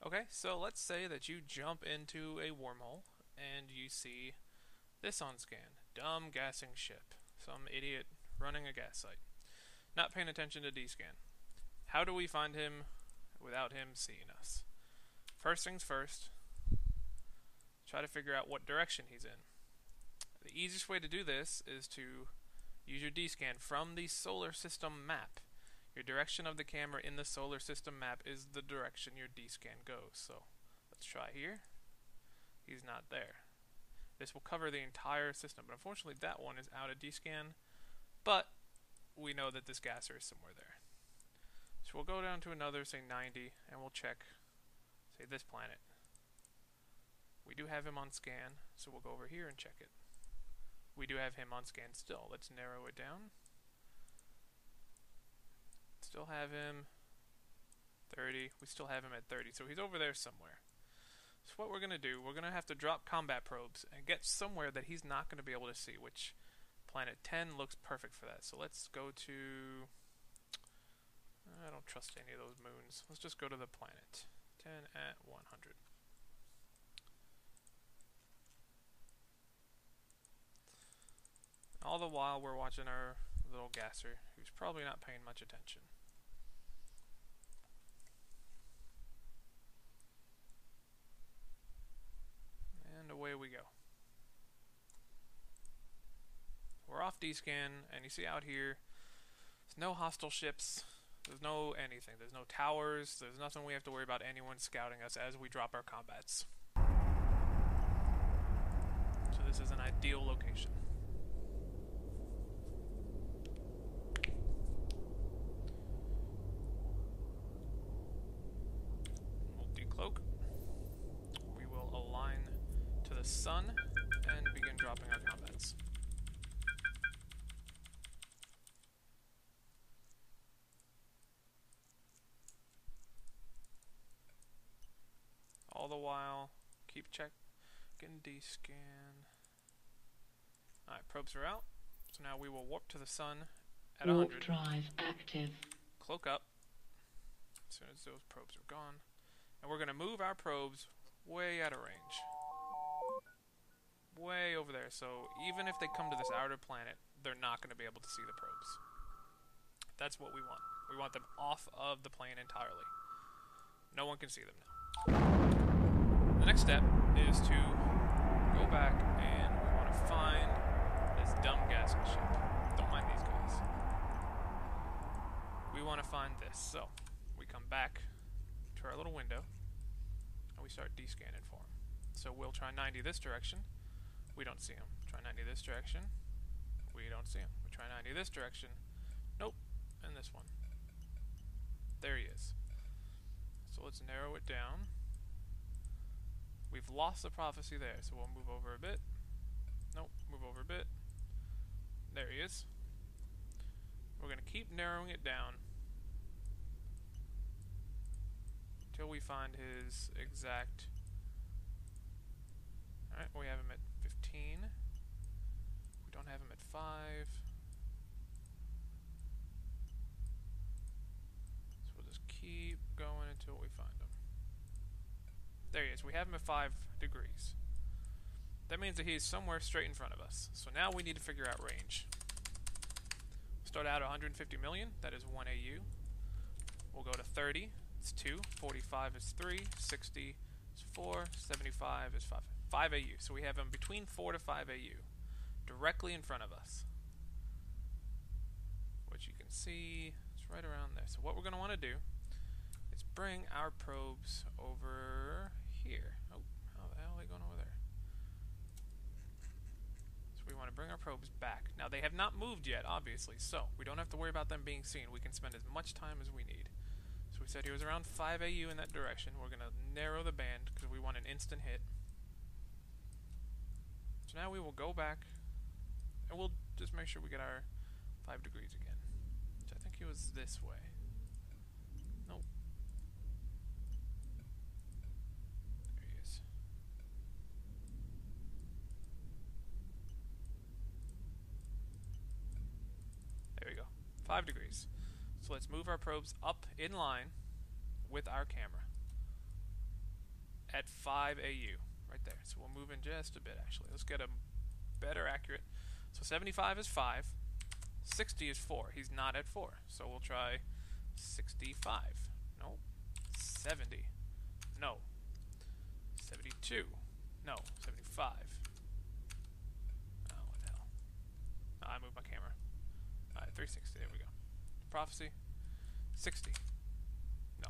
Okay, so let's say that you jump into a wormhole and you see this on scan. Dumb gassing ship. Some idiot running a gas site. Not paying attention to D-scan. How do we find him without him seeing us? First things first, try to figure out what direction he's in. The easiest way to do this is to use your D-scan from the solar system map. Your direction of the camera in the solar system map is the direction your D-scan goes. So let's try here. He's not there. This will cover the entire system, but unfortunately that one is out of D-scan, but we know that this gasser is somewhere there. So we'll go down to another, say 90, and we'll check, say this planet. We do have him on scan, so we'll go over here and check it. We do have him on scan still. Let's narrow it down. Still have him 30. We still have him at 30, so he's over there somewhere. So what we're going to do, we're going to have to drop combat probes and get somewhere that he's not going to be able to see, which planet 10 looks perfect for that. So let's go to... I don't trust any of those moons. Let's just go to the planet. 10 at 100. All the while we're watching our little gasser, who's probably not paying much attention. And away we go. We're off D-scan, and you see out here, there's no hostile ships, there's no anything, there's no towers, there's nothing we have to worry about anyone scouting us as we drop our combats. So this is an ideal location. We'll decloak. We will align to the sun and begin dropping our combats. All the while, keep checking D-scan. Alright, probes are out. So now we will warp to the sun at 100. Warp drive active. Cloak up as soon as those probes are gone. And we're going to move our probes way out of range. Way over there. So even if they come to this outer planet, they're not going to be able to see the probes. That's what we want. We want them off of the plane entirely. No one can see them now. The next step is to go back and we want to find this dumb gassing ship. Don't mind these guys. We want to find this. So we come back to our little window and we start D-scanning for him. So we'll try 90 this direction. We don't see him. Try 90 this direction. We don't see him. We try 90 this direction. Nope. And this one. There he is. So let's narrow it down. We've lost the prophecy there, so we'll move over a bit. Nope, move over a bit. There he is. We're going to keep narrowing it down until we find his exact... Alright, we have him at 15. We don't have him at 5. So we'll just keep going until we find him. There he is. We have him at 5 degrees. That means that he's somewhere straight in front of us. So now we need to figure out range. Start out at 150 million. That is 1 AU. We'll go to 30. It's 2. 45 is 3. 60 is 4. 75 is 5. 5 AU. So we have him between 4 to 5 AU. Directly in front of us. Which you can see is right around there. So what we're going to want to do is bring our probes over here. Oh, how the hell are they going over there? So we want to bring our probes back. Now they have not moved yet, obviously, so we don't have to worry about them being seen. We can spend as much time as we need. So we said he was around 5 AU in that direction. We're going to narrow the band because we want an instant hit. So now we will go back and we'll just make sure we get our 5 degrees again. Which I think he was this way. Nope. There he is. There we go. 5 degrees. So let's move our probes up in line with our camera. at 5 AU, right there. So we'll move in just a bit, actually. Let's get a better accurate. So 75 is 5, 60 is 4. He's not at 4, so we'll try 65. No. 70. No. 72. No. 75. Oh, what the hell. Oh, I moved my camera. Alright, 360. There we go. Prophecy. 60. No.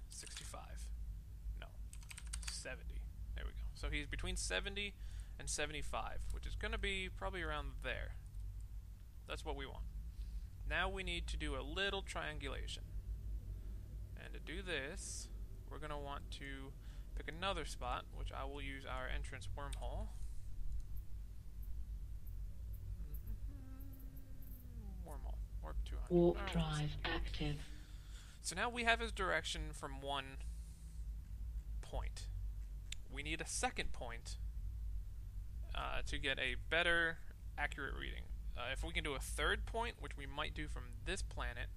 65. No. 70. There we go. So he's between 70 and 75, which is going to be probably around there. That's what we want. Now we need to do a little triangulation. And to do this, we're going to want to pick another spot, which I will use our entrance wormhole. Wormhole. Warp 200. Warp drive active. So now we have his direction from one point. We need a second point to get a better accurate reading. If we can do a third point, which we might do from this planet,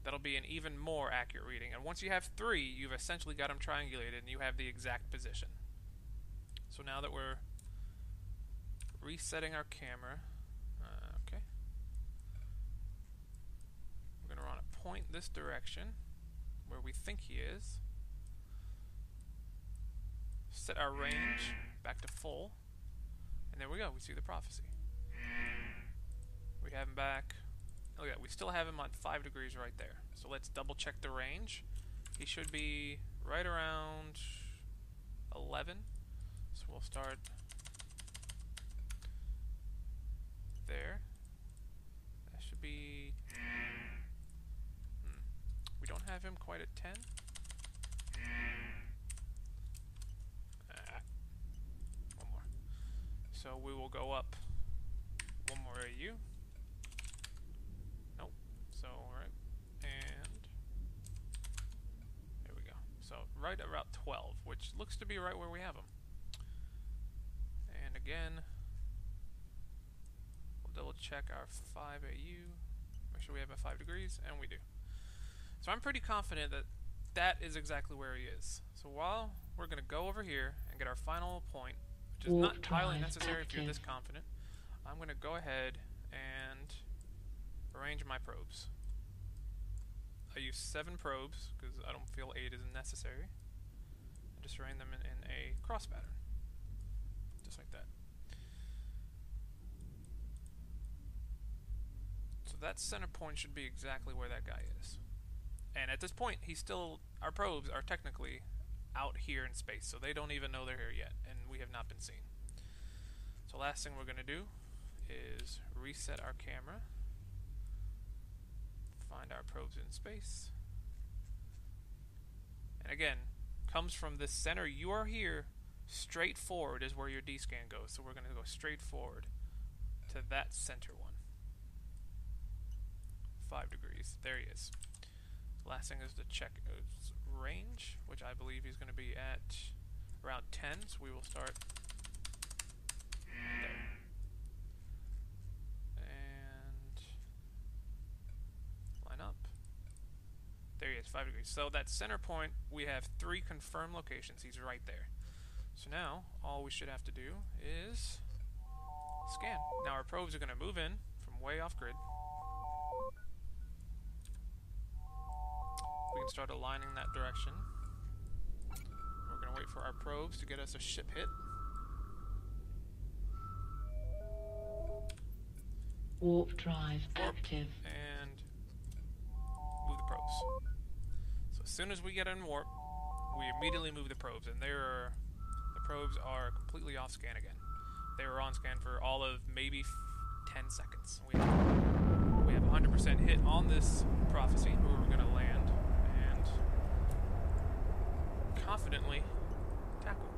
that'll be an even more accurate reading. And once you have 3, you've essentially got them triangulated and you have the exact position. So now that we're resetting our camera, okay, we're going to want to point this direction where we think he is. Set our range back to full. And there we go, we see the prophecy. We have him back. Look at that, we still have him on 5 degrees right there. So let's double check the range. He should be right around 11. So we'll start there. That should be... We don't have him quite at 10. One more. So we will go up one more AU. Nope. So, right. And there we go. So right about 12, which looks to be right where we have him. And again, we'll double check our 5 AU. Make sure we have at 5 degrees, and we do. So I'm pretty confident that that is exactly where he is. So while we're going to go over here and get our final point, which is not entirely necessary if you're this confident, I'm going to go ahead and arrange my probes. I use 7 probes because I don't feel 8 is necessary. I just arrange them in a cross pattern, just like that. So that center point should be exactly where that guy is. And at this point, our probes are technically out here in space, so they don't even know they're here yet, and we have not been seen. So last thing we're going to do is reset our camera, find our probes in space, and again, comes from this center. You are here, straight forward is where your D-scan goes, so we're going to go straight forward to that center one. 5 degrees. There he is. Last thing is to check his range, which I believe he's going to be at around 10, so we will start there. And line up. There he is, 5 degrees. So that center point, we have 3 confirmed locations. He's right there. So now, all we should have to do is scan. Now our probes are going to move in from way off grid. We can start aligning that direction. We're going to wait for our probes to get us a ship hit. Warp drive active. And move the probes. So as soon as we get in warp, we immediately move the probes, and the probes are completely off scan again. They were on scan for all of maybe 10 seconds. We have 100% hit on this prophecy, where we're going to land confidently tackle.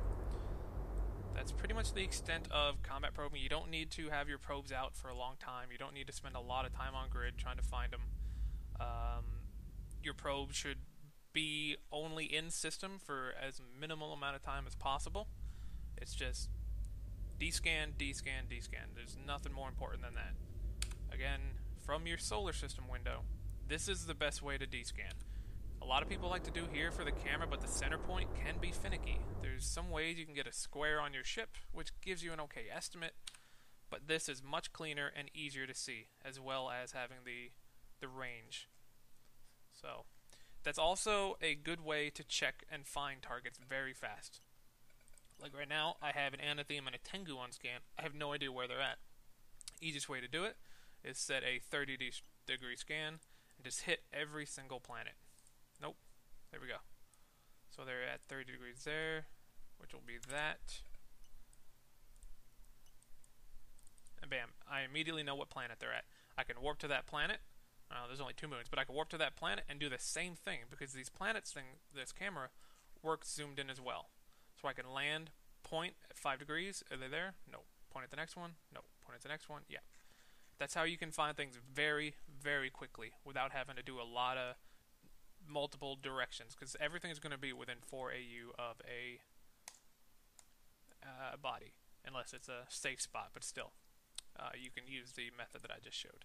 That's pretty much the extent of combat probing. You don't need to have your probes out for a long time. You don't need to spend a lot of time on grid trying to find them. Your probe should be only in system for as minimal amount of time as possible. It's just D-scan, D-scan, D-scan. There's nothing more important than that. Again, from your solar system window, this is the best way to D-scan. a lot of people like to do here for the camera, but the center point can be finicky. There's some ways you can get a square on your ship, which gives you an okay estimate, but this is much cleaner and easier to see, as well as having the range. So that's also a good way to check and find targets very fast. Like right now, I have an Anatheme and a Tengu on scan. I have no idea where they're at. Easiest way to do it is set a 30-degree scan and just hit every single planet. Nope. There we go. So they're at 30 degrees there, which will be that. And bam, I immediately know what planet they're at. I can warp to that planet. There's only 2 moons, but I can warp to that planet and do the same thing because these planets this camera works zoomed in as well. So I can land, point at 5 degrees. Are they there? No. Point at the next one? No. Point at the next one? Yeah. That's how you can find things very, very quickly without having to do a lot of multiple directions, because everything is going to be within 4 AU of a body, unless it's a safe spot, but still. You can use the method that I just showed.